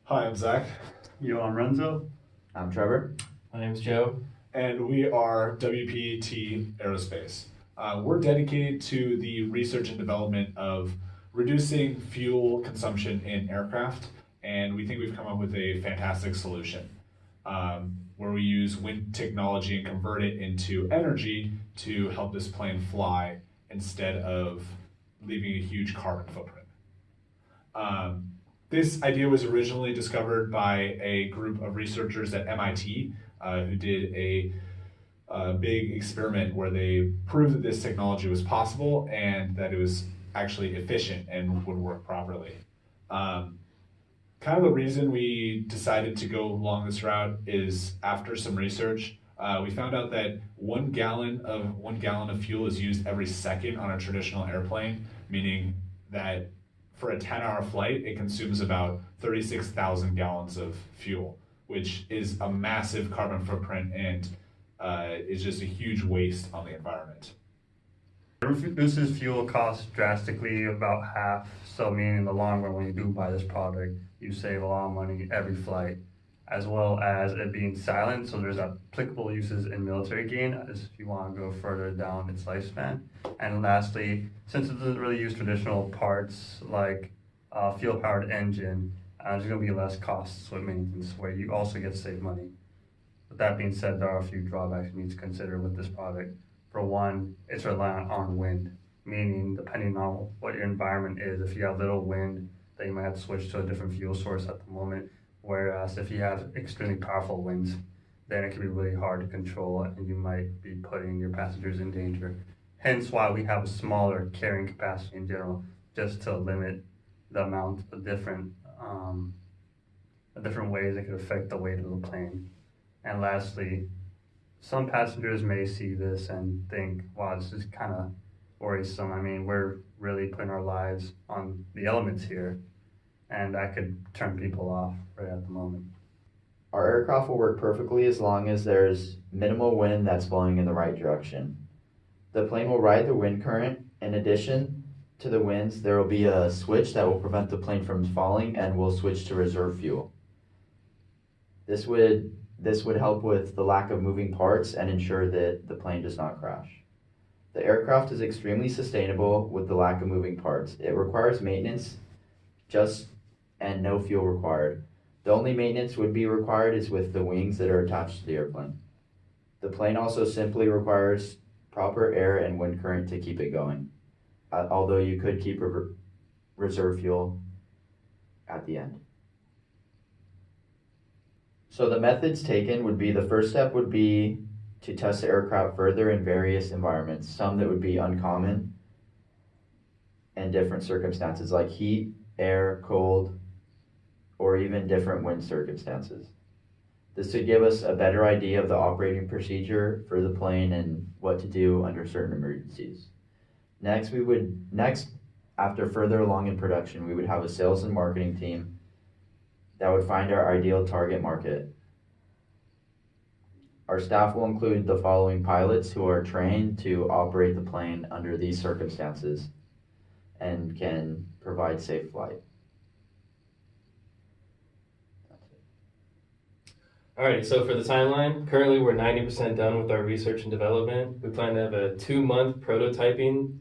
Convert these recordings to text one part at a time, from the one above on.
Hi, I'm Zach, Yo, I'm Renzo. I'm Trevor. My name's Joe. and we are WPT Aerospace. We're dedicated to the research and development of reducing fuel consumption in aircraft, and we think we've come up with a fantastic solution where we use wind technology and convert it into energy to help this plane fly instead of leaving a huge carbon footprint. Um, this idea was originally discovered by a group of researchers at MIT who did a big experiment where they proved that this technology was possible and that it was actually efficient and would work properly. Um, Kind of the reason we decided to go along this route is after some research, we found out that 1 gallon of fuel is used every second on a traditional airplane, meaning that for a 10-hour flight, it consumes about 36,000 gallons of fuel, which is a massive carbon footprint and is just a huge waste on the environment. It reduces fuel costs drastically, about half. So, meaning in the long run, when you do buy this product, you save a lot of money every flight, as well as it being silent. So, there's applicable uses in military gain, as if you want to go further down its lifespan. And lastly, since it doesn't really use traditional parts like fuel-powered engine, there's going to be less costs with maintenance, where you also get to save money. With that being said, there are a few drawbacks you need to consider with this product. For one, it's reliant on wind, meaning depending on what your environment is, if you have little wind, then you might have to switch to a different fuel source at the moment. Whereas if you have extremely powerful winds, then it can be really hard to control and you might be putting your passengers in danger. Hence why we have a smaller carrying capacity in general, just to limit the amount of different ways it could affect the weight of the plane. And lastly, some passengers may see this and think, wow, this is kind of worrisome. I mean, we're really putting our lives on the elements here, and that could turn people off right at the moment. Our aircraft will work perfectly as long as there's minimal wind that's blowing in the right direction. The plane will ride the wind current. In addition to the winds, there will be a switch that will prevent the plane from falling and will switch to reserve fuel. This would help with the lack of moving parts and ensure that the plane does not crash. The aircraft is extremely sustainable with the lack of moving parts. It requires maintenance and no fuel required. The only maintenance would be required is with the wings that are attached to the airplane. The plane also simply requires proper air and wind current to keep it going, although you could keep reserve fuel at the end. So the methods taken would be, the first step would be to test the aircraft further in various environments, some that would be uncommon and different circumstances like heat, air, cold, or even different wind circumstances. This would give us a better idea of the operating procedure for the plane and what to do under certain emergencies. Next, after further along in production, we would have a sales and marketing team that would find our ideal target market. Our staff will include the following pilots who are trained to operate the plane under these circumstances and can provide safe flight. Alright, so for the timeline, currently we're 90% done with our research and development. We plan to have a 2-month prototyping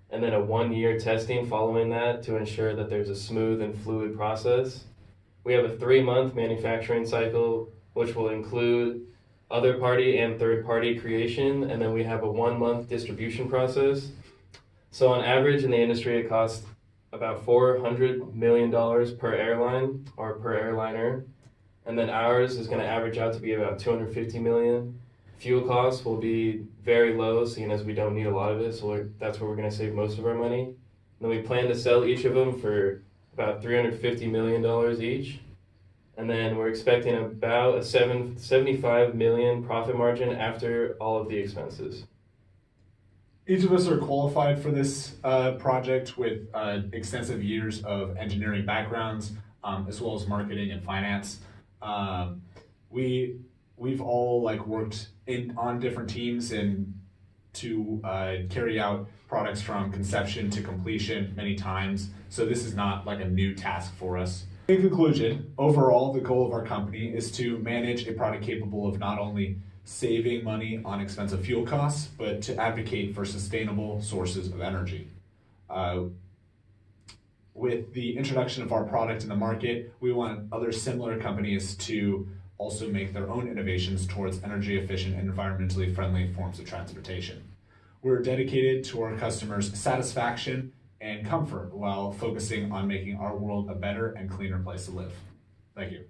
and then a 1-year testing following that to ensure that there's a smooth and fluid process. We have a 3-month manufacturing cycle, which will include other party and third party creation, and then we have a 1-month distribution process. So on average in the industry, it costs about $400 million per airline or per airliner. And then ours is going to average out to be about $250 million. Fuel costs will be very low, seeing as we don't need a lot of it, so that's where we're going to save most of our money. And then we plan to sell each of them for about $350 million each. And then we're expecting about a 75 million profit margin after all of the expenses. Each of us are qualified for this project with extensive years of engineering backgrounds, as well as marketing and finance. We've all worked on different teams and to carry out products from conception to completion many times. So this is not like a new task for us. In conclusion, overall, the goal of our company is to manage a product capable of not only saving money on expensive fuel costs, but to advocate for sustainable sources of energy. With the introduction of our product in the market, we want other similar companies to also make their own innovations towards energy efficient and environmentally friendly forms of transportation. We're dedicated to our customers' satisfaction and comfort while focusing on making our world a better and cleaner place to live. Thank you.